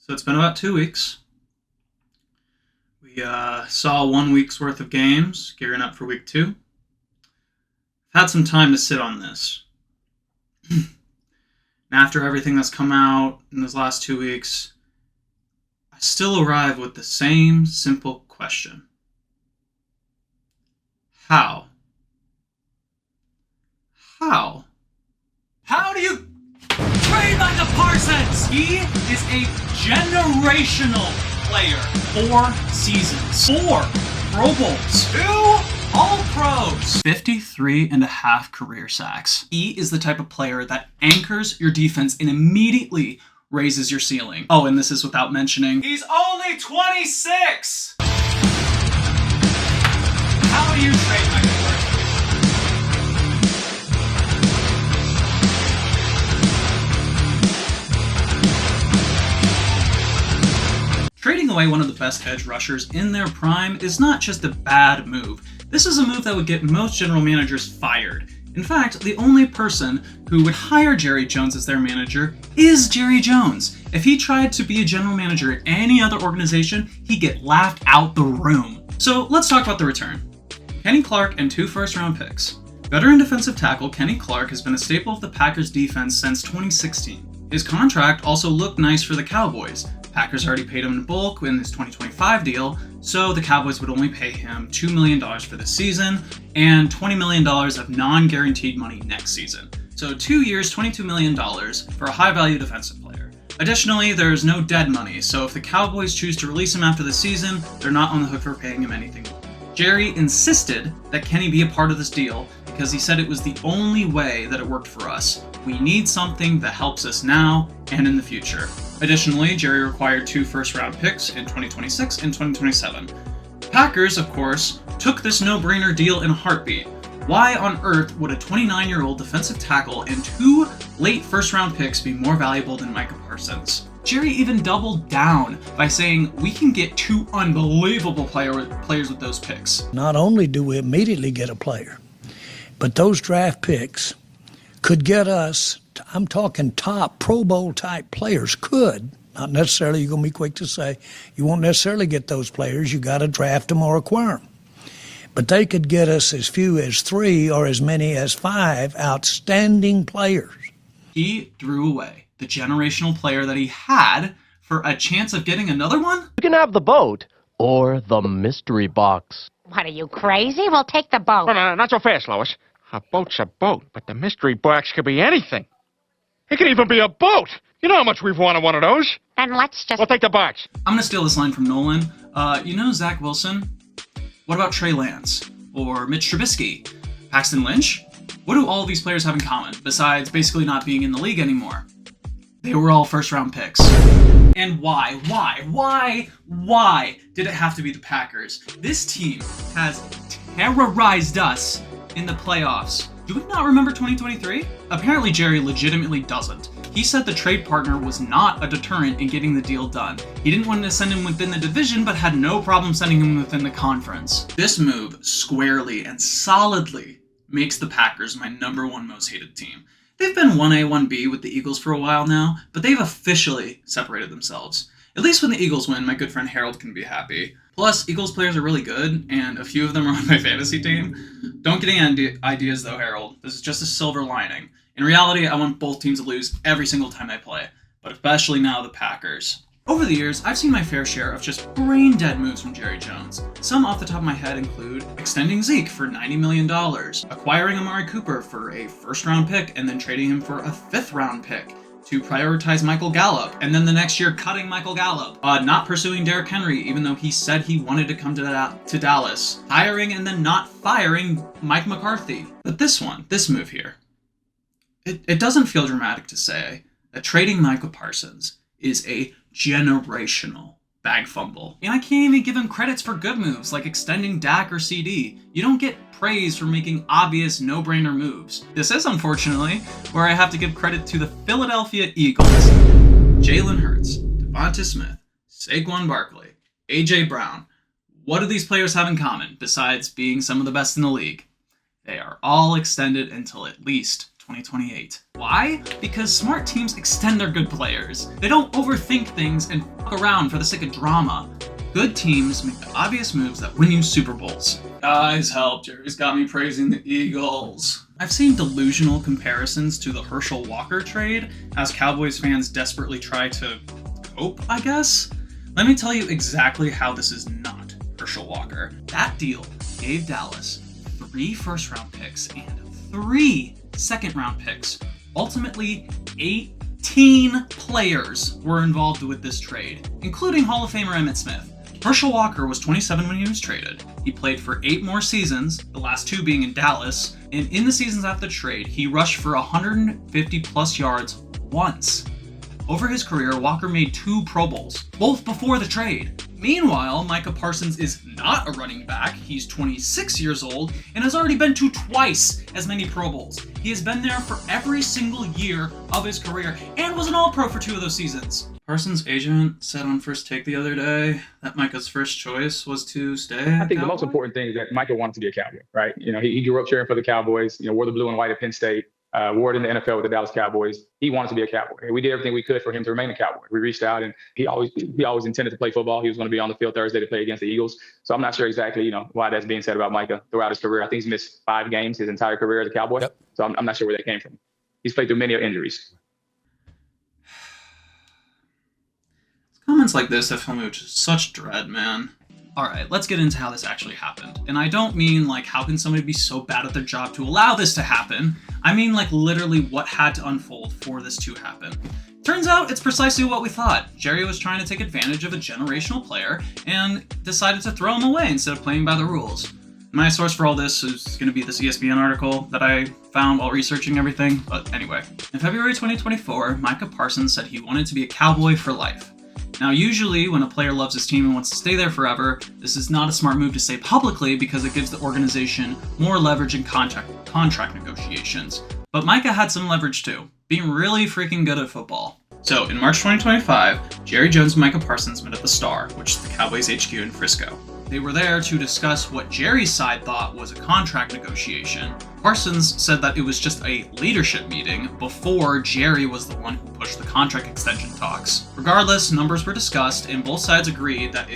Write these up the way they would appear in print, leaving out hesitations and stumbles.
So it's been about 2 weeks. We saw 1 week's worth of games, gearing up for week 2. I've had some time to sit on this. And after everything that's come out in those last 2 weeks, I still arrive with the same simple question. How? How do you trade Micah Parsons? He is a generational player. 4 seasons. 4 Pro Bowls. 2 All-Pros. 53.5 career sacks. He is the type of player that anchors your defense and immediately raises your ceiling. Oh, and this is without mentioning, he's only 26! How do you trade Micah Parsons? Trading away one of the best edge rushers in their prime is not just a bad move. This is a move that would get most general managers fired. In fact, the only person who would hire Jerry Jones as their manager is Jerry Jones. If he tried to be a general manager at any other organization, he'd get laughed out the room. So let's talk about the return. Kenny Clark and 2 first-round picks. Veteran defensive tackle Kenny Clark has been a staple of the Packers defense since 2016. His contract also looked nice for the Cowboys. Packers already paid him in bulk in his 2025 deal, so the Cowboys would only pay him $2 million for this season and $20 million of non-guaranteed money next season. So 2 years, $22 million for a high-value defensive player. Additionally, there's no dead money, so if the Cowboys choose to release him after the season, they're not on the hook for paying him anything. Jerry insisted that Kenny be a part of this deal because he said it was the only way that it worked for us. We need something that helps us now and in the future. Additionally, Jerry required 2 first-round picks in 2026 and 2027. Packers, of course, took this no-brainer deal in a heartbeat. Why on earth would a 29-year-old defensive tackle and 2 late first-round picks be more valuable than Micah Parsons? Jerry even doubled down by saying we can get 2 unbelievable players with those picks. Not only do we immediately get a player, but those draft picks could get us, I'm talking top Pro Bowl type players, could. Not necessarily, you're going to be quick to say, you won't necessarily get those players, you got to draft them or acquire them. But they could get us as few as 3 or as many as 5 outstanding players. He threw away the generational player that he had for a chance of getting another one? You can have the boat or the mystery box. What, are you crazy? We'll take the boat. No, not so fast, Lois. A boat's a boat, but the mystery box could be anything. It could even be a boat. You know how much we've wanted one of those. Then let's just... We'll take the box. I'm going to steal this line from Nolan. You know Zach Wilson? What about Trey Lance? Or Mitch Trubisky? Paxton Lynch? What do all of these players have in common, besides basically not being in the league anymore? They were all first-round picks. And why did it have to be the Packers? This team has terrorized us in the playoffs. Do we not remember 2023? Apparently Jerry legitimately doesn't. He said the trade partner was not a deterrent in getting the deal done. He didn't want to send him within the division, but had no problem sending him within the conference. This move squarely and solidly makes the Packers my #1 most hated team. They've been 1A, 1B with the Eagles for a while now, but they've officially separated themselves. At least when the Eagles win, my good friend Harold can be happy. Plus, Eagles players are really good, and a few of them are on my fantasy team. Don't get any ideas though, Harold. This is just a silver lining. In reality, I want both teams to lose every single time they play, but especially now the Packers. Over the years, I've seen my fair share of just brain-dead moves from Jerry Jones. Some off the top of my head include extending Zeke for $90 million, acquiring Amari Cooper for a first-round pick and then trading him for a 5th-round pick to prioritize Michael Gallup, and then the next year cutting Michael Gallup, not pursuing Derrick Henry even though he said he wanted to come to Dallas, hiring and then not firing Mike McCarthy. But this move here, it doesn't feel dramatic to say that trading Micah Parsons is a generational bag fumble. And I can't even give him credits for good moves like extending Dak or CD. You don't get praise for making obvious no-brainer moves. This is, unfortunately, where I have to give credit to the Philadelphia Eagles. Jalen Hurts, Devonta Smith, Saquon Barkley, A.J. Brown. What do these players have in common besides being some of the best in the league? They are all extended until at least 2028. Why? Because smart teams extend their good players. They don't overthink things and fuck around for the sake of drama. Good teams make the obvious moves that win you Super Bowls. Guys, help. Jerry's got me praising the Eagles. I've seen delusional comparisons to the Herschel Walker trade as Cowboys fans desperately try to cope, I guess. Let me tell you exactly how this is not Herschel Walker. That deal gave Dallas 3 first-round picks and 3 second-round picks. Ultimately, 18 players were involved with this trade, including Hall of Famer Emmitt Smith. Herschel Walker was 27 when he was traded. He played for 8 more seasons, the last 2 being in Dallas, and in the seasons after the trade, he rushed for 150 plus yards once. Over his career, Walker made 2 Pro Bowls, both before the trade. Meanwhile, Micah Parsons is not a running back. He's 26 years old and has already been to twice as many Pro Bowls. He has been there for every single year of his career and was an All-Pro for 2 of those seasons. Parsons' agent said on First Take the other day that Micah's first choice was to stay. I think the most important thing is that Micah wanted to be a Cowboy, right? You know, he grew up cheering for the Cowboys, wore the blue and white at Penn State, wore it in the NFL with the Dallas Cowboys. He wanted to be a Cowboy. We did everything we could for him to remain a Cowboy. We reached out, and he always intended to play football. He was going to be on the field Thursday to play against the Eagles. So I'm not sure exactly, why that's being said about Micah throughout his career. I think he's missed 5 games his entire career as a Cowboy. Yep. So I'm not sure where that came from. He's played through many injuries. Comments like this have filled me with just such dread, man. Alright, let's get into how this actually happened. And I don't mean like how can somebody be so bad at their job to allow this to happen. I mean like literally what had to unfold for this to happen. Turns out it's precisely what we thought. Jerry was trying to take advantage of a generational player and decided to throw him away instead of playing by the rules. My source for all this is going to be this ESPN article that I found while researching everything, but anyway. In February 2024, Micah Parsons said he wanted to be a Cowboy for life. Now, usually when a player loves his team and wants to stay there forever, this is not a smart move to say publicly because it gives the organization more leverage in contract negotiations. But Micah had some leverage too, being really freaking good at football. So, in March 2025, Jerry Jones and Micah Parsons met at the Star, which is the Cowboys HQ in Frisco. They were there to discuss what Jerry's side thought was a contract negotiation. Parsons said that it was just a leadership meeting before Jerry was the one who pushed the contract extension talks. Regardless, numbers were discussed and both sides agreed that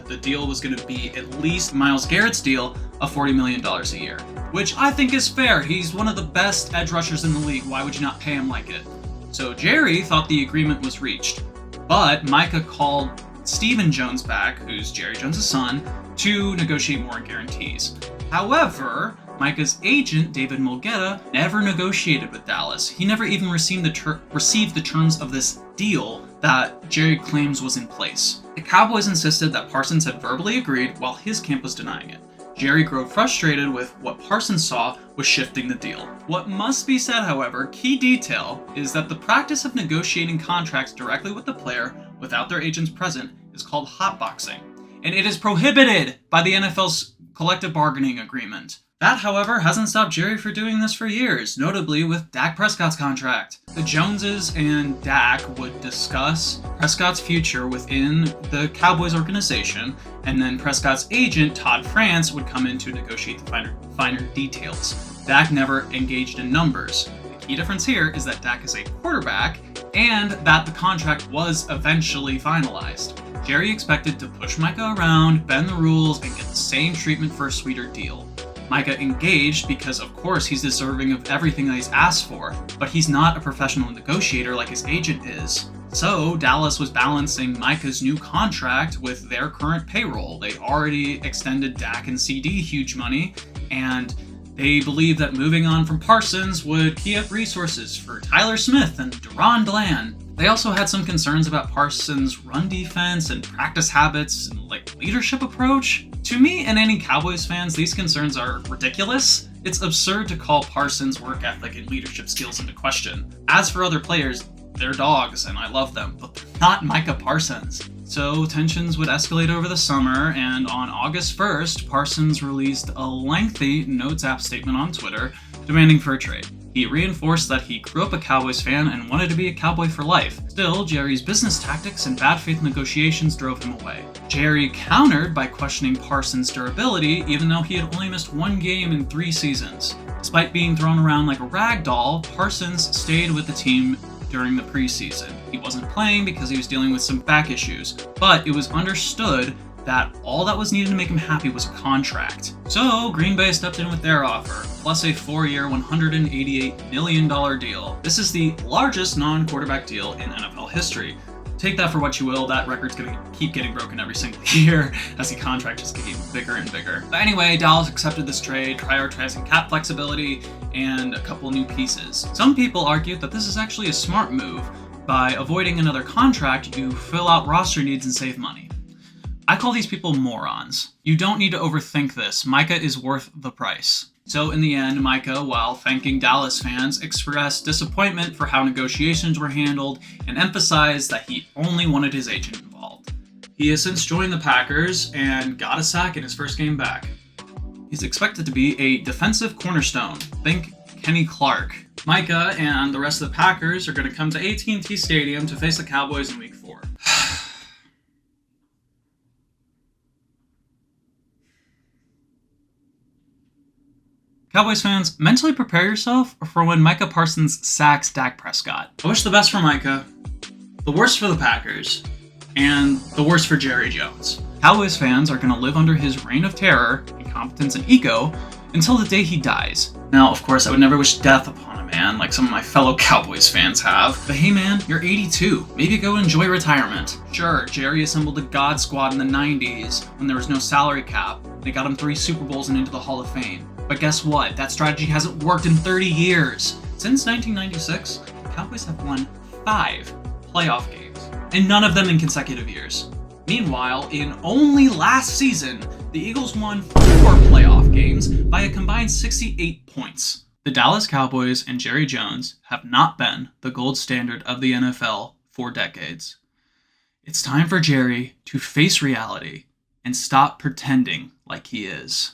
the deal was going to be at least Myles Garrett's deal of $40 million a year. Which I think is fair. He's one of the best edge rushers in the league. Why would you not pay him like it? So Jerry thought the agreement was reached. But Micah called Stephen Jones back, who's Jerry Jones' son, to negotiate more guarantees. However, Micah's agent, David Mulgeta, never negotiated with Dallas. He never even received the terms of this deal that Jerry claims was in place. The Cowboys insisted that Parsons had verbally agreed while his camp was denying it. Jerry grew frustrated with what Parsons saw was shifting the deal. What must be said, however, key detail, is that the practice of negotiating contracts directly with the player without their agents present is called hotboxing, and it is prohibited by the NFL's collective bargaining agreement. That, however, hasn't stopped Jerry from doing this for years, notably with Dak Prescott's contract. The Joneses and Dak would discuss Prescott's future within the Cowboys organization, and then Prescott's agent, Todd France, would come in to negotiate the finer details. Dak never engaged in numbers. The key difference here is that Dak is a quarterback, and that the contract was eventually finalized. Jerry expected to push Micah around, bend the rules, and get the same treatment for a sweeter deal. Micah engaged because, of course, he's deserving of everything that he's asked for, but he's not a professional negotiator like his agent is. So, Dallas was balancing Micah's new contract with their current payroll. They already extended Dak and CD huge money, and they believed that moving on from Parsons would key up resources for Tyler Smith and Deron Bland. They also had some concerns about Parsons' run defense and practice habits and leadership approach. To me and any Cowboys fans, these concerns are ridiculous. It's absurd to call Parsons' work ethic and leadership skills into question. As for other players, they're dogs and I love them, but they're not Micah Parsons. So tensions would escalate over the summer, and on August 1st, Parsons released a lengthy notes app statement on Twitter demanding for a trade. He reinforced that he grew up a Cowboys fan and wanted to be a Cowboy for life. Still, Jerry's business tactics and bad faith negotiations drove him away. Jerry countered by questioning Parsons' durability, even though he had only missed 1 game in 3 seasons. Despite being thrown around like a rag doll, Parsons stayed with the team during the preseason. He wasn't playing because he was dealing with some back issues, but it was understood that all that was needed to make him happy was a contract. So Green Bay stepped in with their offer, plus a 4-year, $188 million deal. This is the largest non-quarterback deal in NFL history. Take that for what you will, that record's gonna keep getting broken every single year as the contract just getting bigger and bigger. But anyway, Dallas accepted this trade, prioritizing cap flexibility and a couple new pieces. Some people argued that this is actually a smart move. By avoiding another contract, you fill out roster needs and save money. I call these people morons. You don't need to overthink this. Micah is worth the price. So in the end, Micah, while thanking Dallas fans, expressed disappointment for how negotiations were handled and emphasized that he only wanted his agent involved. He has since joined the Packers and got a sack in his first game back. He's expected to be a defensive cornerstone. Think Kenny Clark. Micah and the rest of the Packers are going to come to AT&T Stadium to face the Cowboys in Week 4. Cowboys fans, mentally prepare yourself for when Micah Parsons sacks Dak Prescott. I wish the best for Micah, the worst for the Packers, and the worst for Jerry Jones. Cowboys fans are going to live under his reign of terror, incompetence, and ego until the day he dies. Now, of course, I would never wish death upon a man like some of my fellow Cowboys fans have. But hey man, you're 82. Maybe go enjoy retirement. Sure, Jerry assembled a God Squad in the 90s when there was no salary cap. They got him 3 Super Bowls and into the Hall of Fame. But guess what? That strategy hasn't worked in 30 years. Since 1996, the Cowboys have won 5 playoff games, and none of them in consecutive years. Meanwhile, in only last season, the Eagles won 4 playoff games by a combined 68 points. The Dallas Cowboys and Jerry Jones have not been the gold standard of the NFL for decades. It's time for Jerry to face reality and stop pretending like he is.